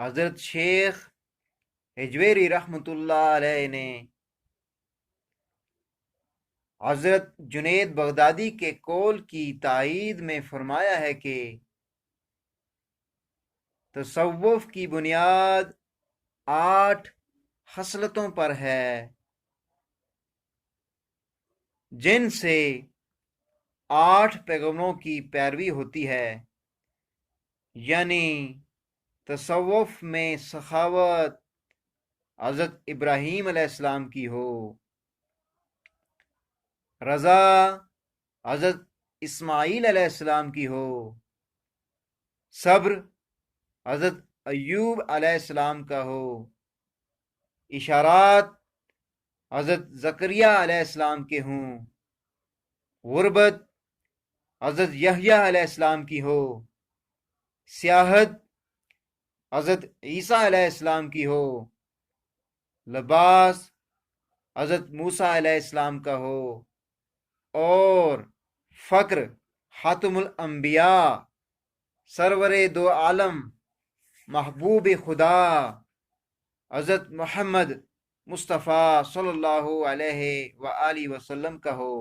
حضرت شیخ ہجویری رحمۃ اللہ علیہ نے حضرت جنید بغدادی کے قول کی تائید میں فرمایا ہے کہ تصوف کی بنیاد 8 خصلتوں پر ہے، جن سے 8 پیغمبروں کی پیروی ہوتی ہے، یعنی تصوف میں سخاوت حضرت ابراہیم علیہ السلام کی ہو، رضا حضرت اسماعیل علیہ السلام کی ہو، صبر حضرت ایوب علیہ السلام کا ہو، اشارات حضرت زکریا علیہ السلام کے ہوں، غربت حضرت یحییٰ علیہ السلام کی ہو، سیاحت حضرت عیسیٰ علیہ السلام کی ہو، لباس حضرت موسیٰ علیہ السلام کا ہو، اور فقر خاتم الانبیاء سرور دو عالم محبوب خدا حضرت محمد مصطفیٰ صلی اللہ علیہ وآلہ وسلم کا ہو۔